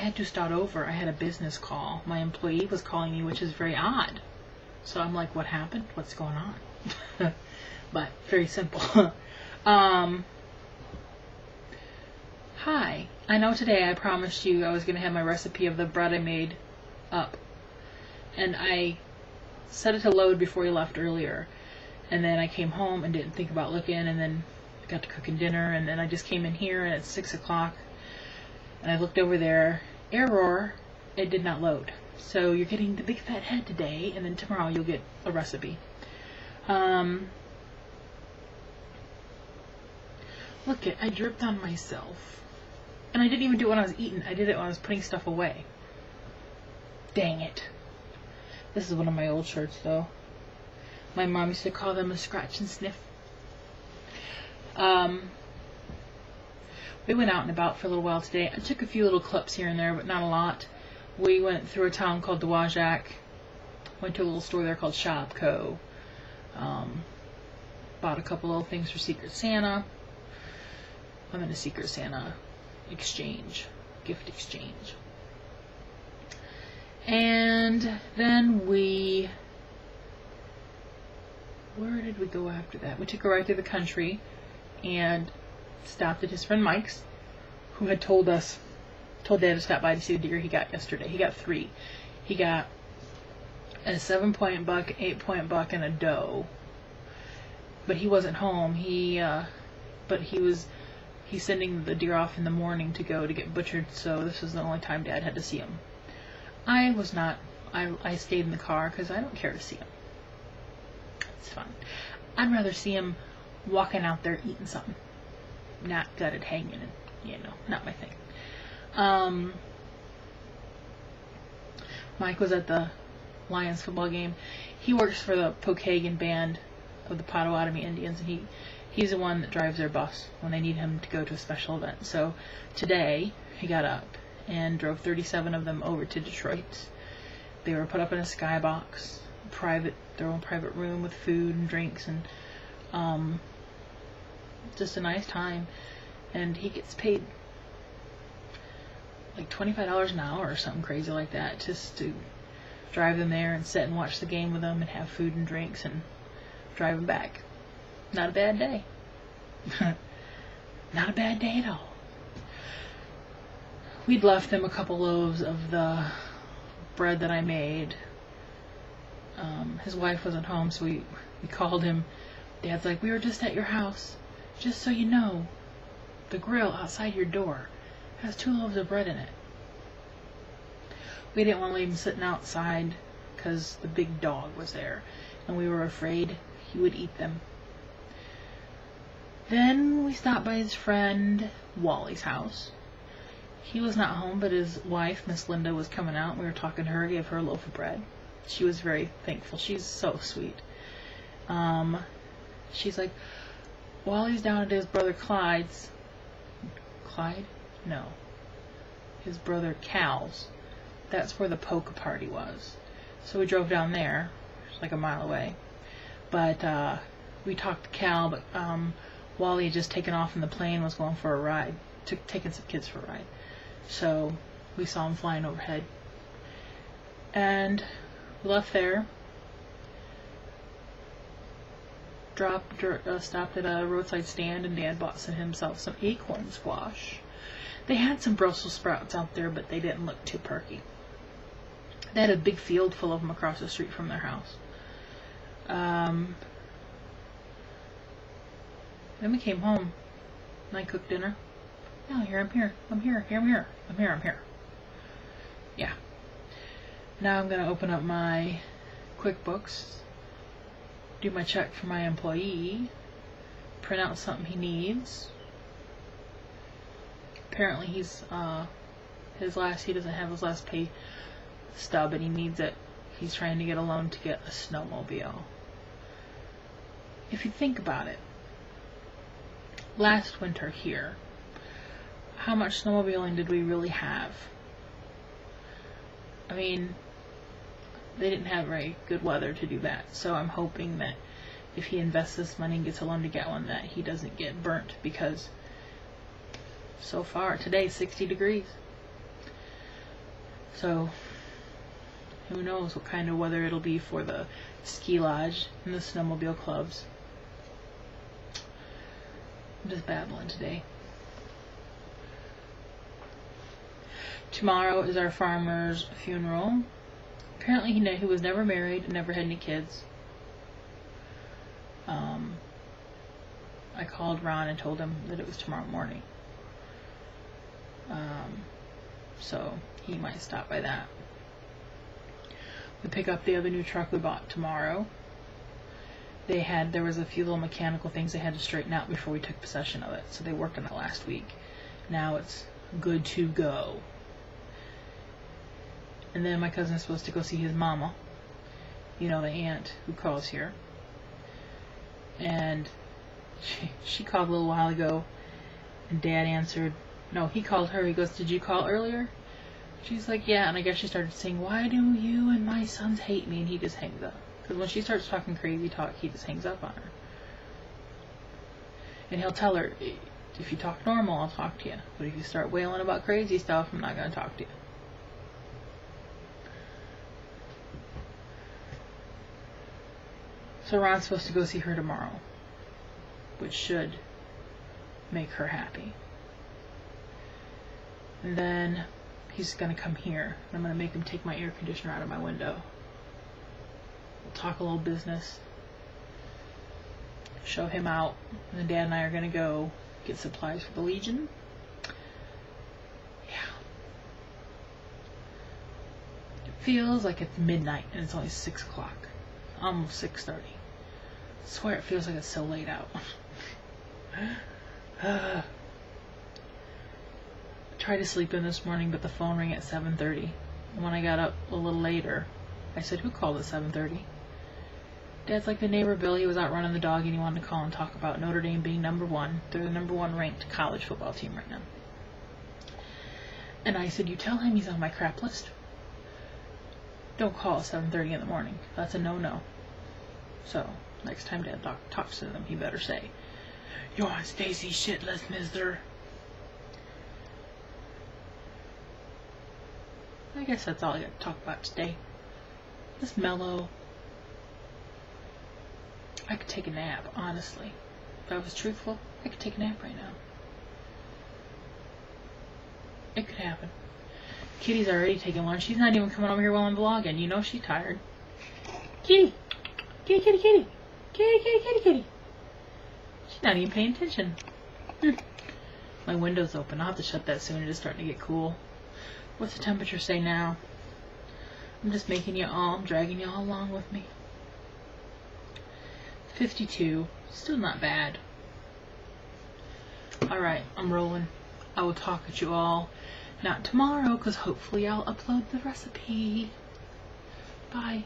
had to start over. I had a business call. My employee was calling me, which is very odd. So I'm like, what happened? What's going on? But very simple. Hi. I know today I promised you I was going to have my recipe of the bread I made up. And I set it to load before you left earlier. And then I came home and didn't think about looking, and then got to cooking dinner, and then I just came in here and it's 6 o'clock. And I looked over there. Error. It did not load. So you're getting the big fat head today, and then tomorrow you'll get a recipe. Look it, I dripped on myself. And I didn't even do it when I was eating. I did it when I was putting stuff away. Dang it. This is one of my old shirts, though. My mom used to call them a scratch and sniff. We went out and about for a little while today. I took a few little clips here and there, but not a lot. We went through a town called Dowagiac. Went to a little store there called Shopko. Bought a couple little things for Secret Santa. I'm in a Secret Santa exchange, gift exchange. And then where did we go after that? We took a ride through the country and stopped at his friend Mike's, who had told Dad to stop by to see the deer he got yesterday. He got 3. He got a 7-point buck, 8-point buck, and a doe. But he wasn't home. He's sending the deer off in the morning to go to get butchered, so this was the only time Dad had to see him. I was not. I stayed in the car because I don't care to see him. It's fun. I'd rather see him walking out there eating something, not gutted hanging, and not my thing. Mike was at the Lions football game. He works for the Pokagon band of the Potawatomi Indians, and he's the one that drives their bus when they need him to go to a special event. So today he got up and drove 37 of them over to Detroit. They were put up in a skybox, their own private room with food and drinks, and just a nice time. And he gets paid like $25 an hour or something crazy like that, just to drive them there and sit and watch the game with them and have food and drinks and drive them back. Not a bad day. Not a bad day at all. We'd left them a couple loaves of the bread that I made. His wife wasn't home, so we called him. Dad's like, we were just at your house. Just so you know, the grill outside your door has 2 loaves of bread in it. We didn't want to leave him sitting outside because the big dog was there, and we were afraid he would eat them. Then we stopped by his friend Wally's house. He was not home, but his wife, Miss Linda, was coming out. We were talking to her, gave her a loaf of bread. She was very thankful. She's so sweet. She's like, Wally's down at his brother Clyde's. Clyde? No. His brother Cal's. That's where the polka party was. So we drove down there. It's like a mile away. But we talked to Cal, but Wally had just taken off in the plane, was going for a ride. Taking some kids for a ride. So we saw him flying overhead. And we left there. Stopped at a roadside stand, and Dad bought himself some acorn squash. They had some Brussels sprouts out there, but they didn't look too perky. They had a big field full of them across the street from their house. Then we came home, and I cooked dinner. Yeah, I'm here. Yeah. Now I'm going to open up my QuickBooks, do my check for my employee, print out something he needs. Apparently he doesn't have his last pay stub, and he needs it. He's trying to get a loan to get a snowmobile. If you think about it, last winter here, how much snowmobiling did we really have? I mean, they didn't have very good weather to do that, so I'm hoping that if he invests this money and gets a loan to get one, that he doesn't get burnt, because so far today's 60 degrees. So who knows what kind of weather it'll be for the ski lodge and the snowmobile clubs. I'm just babbling today. Tomorrow is our farmer's funeral. Apparently he was never married and never had any kids. I called Ron and told him that it was tomorrow morning. So he might stop by that. We pick up the other new truck we bought tomorrow. There was a few little mechanical things they had to straighten out before we took possession of it. So they worked on it last week. Now it's good to go. And then my cousin's supposed to go see his mama. You know, the aunt who calls here. And she called a little while ago. And Dad answered. No, he called her. He goes, "Did you call earlier?" She's like, "Yeah." And I guess she started saying, "Why do you and my sons hate me?" And he just hangs up. Because when she starts talking crazy talk, he just hangs up on her. And he'll tell her, "If you talk normal, I'll talk to you. But if you start wailing about crazy stuff, I'm not going to talk to you." So Ron's supposed to go see her tomorrow, which should make her happy. And then he's going to come here. I'm going to make him take my air conditioner out of my window. We'll talk a little business. Show him out. And then Dad and I are going to go get supplies for the Legion. Yeah. It feels like it's midnight and it's only 6 o'clock. Almost 6:30. I swear it feels like it's so late out. I tried to sleep in this morning, but the phone rang at 7:30. And when I got up a little later, I said, "Who called at 7:30?" Dad's like, "The neighbor Billy was out running the dog and he wanted to call and talk about Notre Dame being number 1. They're the number 1 ranked college football team right now." And I said, "You tell him he's on my crap list. Don't call at 7:30 in the morning. That's a no-no." So, next time Dad talks to them, he better say, "You're on Stacy's shit list, mister." I guess that's all I got to talk about today. Just mellow. I could take a nap, honestly. If I was truthful, I could take a nap right now. It could happen. Kitty's already taking lunch. She's not even coming over here while I'm vlogging. You know she's tired. Kitty! Kitty, kitty, kitty! Kitty, kitty, kitty, kitty! She's not even paying attention. My window's open. I'll have to shut that soon. It is starting to get cool. What's the temperature say now? I'm just making you all, I'm dragging you all along with me. 52. Still not bad. Alright, I'm rolling. I will talk at you all. Not tomorrow, because hopefully I'll upload the recipe. Bye.